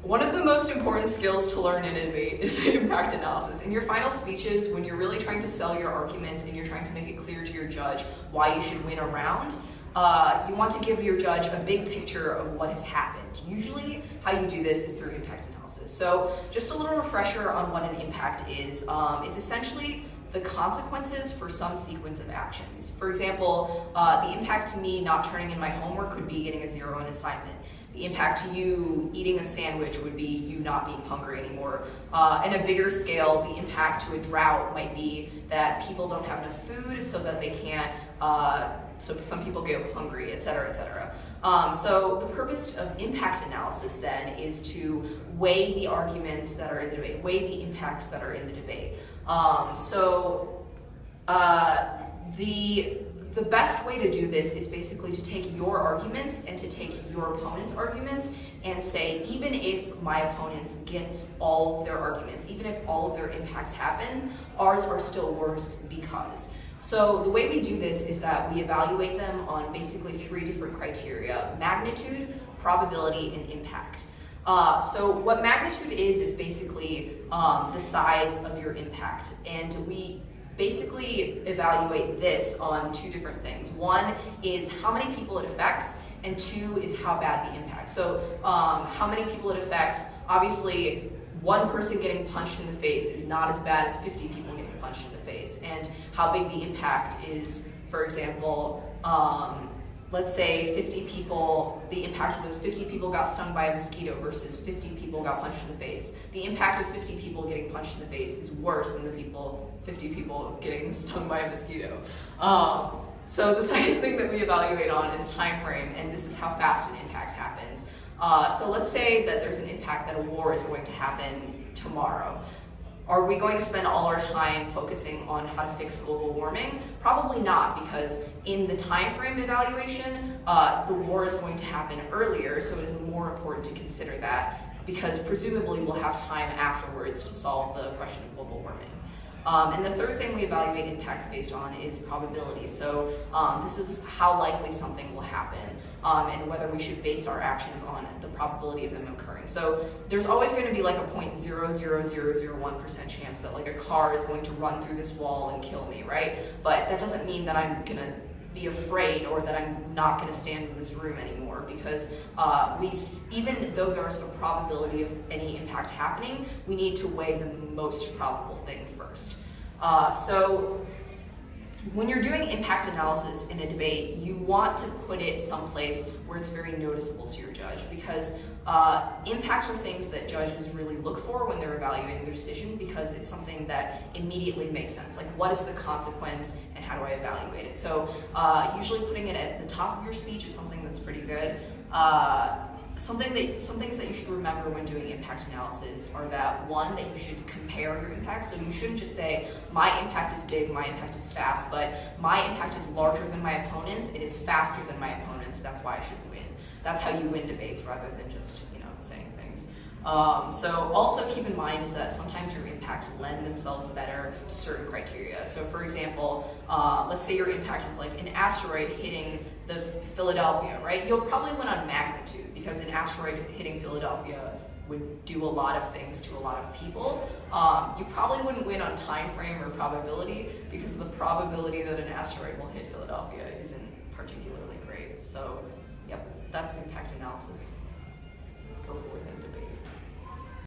One of the most important skills to learn in a debate is impact analysis. In your final speeches, when you're really trying to sell your arguments and you're trying to make it clear to your judge why you should win a round, you want to give your judge a big picture of what has happened. Usually, how you do this is through impact analysis. So, just a little refresher on what an impact is. It's essentially the consequences for some sequence of actions. For example, the impact to me not turning in my homework could be getting a 0 on assignment. The impact to you eating a sandwich would be you not being hungry anymore. On a bigger scale, the impact to a drought might be that people don't have enough food so that they can't, so some people get hungry, et cetera, et cetera. So the purpose of impact analysis then is to weigh the arguments that are in the debate, weigh the impacts that are in the debate. The best way to do this is basically to take your arguments and to take your opponent's arguments and say, even if my opponents get all of their arguments, even if all of their impacts happen, ours are still worse because. So the way we do this is that we evaluate them on basically 3 different criteria: magnitude, probability, and impact. So what magnitude is basically the size of your impact, and we basically evaluate this on 2 different things. One is how many people it affects, and 2 is how bad the impact. So how many people it affects, obviously 1 person getting punched in the face is not as bad as 50 people getting punched in the face. And how big the impact is, for example, let's say 50 people, the impact was 50 people got stung by a mosquito versus 50 people got punched in the face. The impact of 50 people getting punched in the face is worse than 50 people getting stung by a mosquito. So the second thing that we evaluate on is time frame, and this is how fast an impact happens. So let's say that there's an impact that a war is going to happen tomorrow. Are we going to spend all our time focusing on how to fix global warming? Probably not, because in the time frame evaluation, the war is going to happen earlier, so it is more important to consider that, because presumably we'll have time afterwards to solve the question of global warming. And the third thing we evaluate impacts based on is probability. So this is how likely something will happen, and whether we should base our actions on the probability of them occurring. So there's always going to be like a 0.00001% chance that like a car is going to run through this wall and kill me, right? But that doesn't mean that I'm going to be afraid or that I'm not going to stand in this room anymore, because even though there's a probability of any impact happening, we need to weigh the most probable thing first. So when you're doing impact analysis in a debate, you want to put it someplace where it's very noticeable to your judge, because impacts are things that judges really look for when they're evaluating their decision, because it's something that immediately makes sense. Like, what is the consequence and how do I evaluate it? So usually putting it at the top of your speech is something that's pretty good. Some things that you should remember when doing impact analysis are that, one, that you should compare your impacts. So you shouldn't just say, my impact is big, my impact is fast, but my impact is larger than my opponent's, it is faster than my opponent's, that's why I should win. That's how you win debates, rather than just, saying things. So also keep in mind is that sometimes your impacts lend themselves better to certain criteria. So for example, let's say your impact was like an asteroid hitting the Philadelphia, right? You'll probably win on magnitude, because an asteroid hitting Philadelphia would do a lot of things to a lot of people. You probably wouldn't win on time frame or probability, because the probability that an asteroid will hit Philadelphia isn't particularly great. So, yep, that's impact analysis.